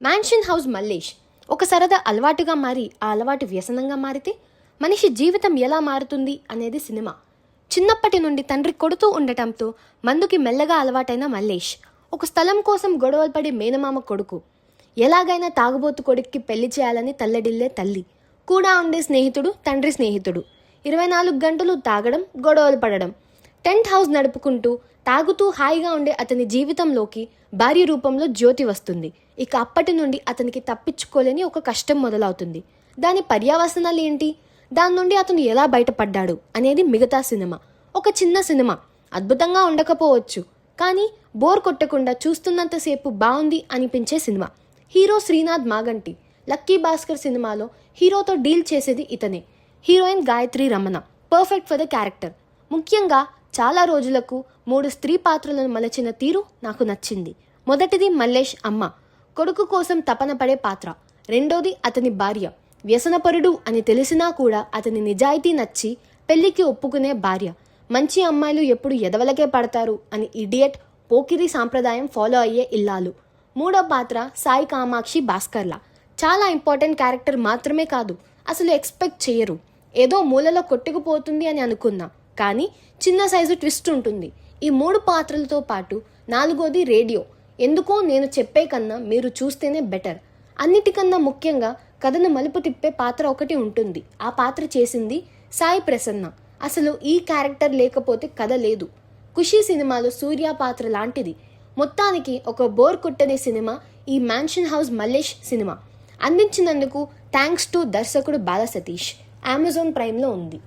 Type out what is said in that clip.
Mansion house Mallesh ఒక సరదా అలవాటుగా మారి ఆ అలవాటు వ్యసనంగా మారితే మనిషి జీవితం ఎలా మారుతుంది అనేది సినిమా. చిన్నప్పటి నుండి తండ్రి కొడుతూ ఉండటంతో మందుకి మెల్లగా అలవాటైన మల్లేష్ ఒక స్థలం కోసం గొడవలు పడి మేనమామ కొడుకు. ఎలాగైనా తాగుబోతు కొడుక్కి పెళ్లి చేయాలని తల్లడిల్లే తల్లి. కూడా ఉండే స్నేహితుడు తండ్రి స్నేహితుడు. 24 గంటలు తాగడం, గొడవలు పడడం. టెంట్ హౌస్ నడుపుకుంటూ తాగుతూ హాయిగా ఉండే అతని జీవితంలోకి భార్య రూపంలో జ్యోతి వస్తుంది. ఇక అప్పటి నుండి అతనికి తప్పించుకోలేని ఒక కష్టం మొదలవుతుంది. దాని పర్యావసనాలు ఏంటి, దాని నుండి అతను ఎలా బయటపడ్డాడు అనేది మిగతా సినిమా. ఒక చిన్న సినిమా, అద్భుతంగా ఉండకపోవచ్చు, కానీ బోర్ కొట్టకుండా చూస్తున్నంతసేపు బాగుంది అనిపించే cinema. Hero Srinath Maganti. Lucky Bhaskar సినిమాలో హీరోతో డీల్ చేసేది ఇతనే. Heroine Gayatri Ramana. Perfect for the character. ముఖ్యంగా చాలా రోజులకు 3 స్త్రీ పాత్రలను మలచిన తీరు నాకు నచ్చింది. మొదటిది మల్లేష్ అమ్మ, కొడుకు కోసం తపన పడే పాత్ర. రెండోది అతని భార్య, వ్యసనపరుడు అని తెలిసినా కూడా అతని నిజాయితీ నచ్చి పెళ్లికి ఒప్పుకునే భార్య. మంచి అమ్మాయిలు ఎప్పుడు ఎదవలకే పడతారు అని ఇడియట్ పోకిరి సాంప్రదాయం ఫాలో అయ్యే ఇల్లాలు. మూడో పాత్ర సాయి కామాక్షి భాస్కర్లా. చాలా ఇంపార్టెంట్ క్యారెక్టర్ మాత్రమే కాదు, అసలు ఎక్స్పెక్ట్ చేయరు. ఏదో మూలలో కొట్టుకుపోతుంది అని అనుకున్నా, కానీ చిన్న సైజు ట్విస్ట్ ఉంటుంది. ఈ 3 పాత్రలతో పాటు 4వది రేడియో. ఎందుకో నేను చెప్పే కన్నా మీరు చూస్తేనే బెటర్. అన్నిటికన్నా ముఖ్యంగా కథను మలుపు తిప్పే పాత్ర ఒకటి ఉంటుంది. ఆ పాత్ర చేసింది సాయి ప్రసన్న. అసలు ఈ క్యారెక్టర్ లేకపోతే కథ లేదు. ఖుషీ సినిమాలో సూర్య పాత్ర లాంటిది. మొత్తానికి ఒక బోర్ కొట్టనే సినిమా ఈ మ్యాన్షన్ హౌస్ మల్లేష్ సినిమా. అందించినందుకు థ్యాంక్స్ టు దర్శకుడు బాల సతీష్. అమెజాన్ ప్రైమ్లో ఉంది.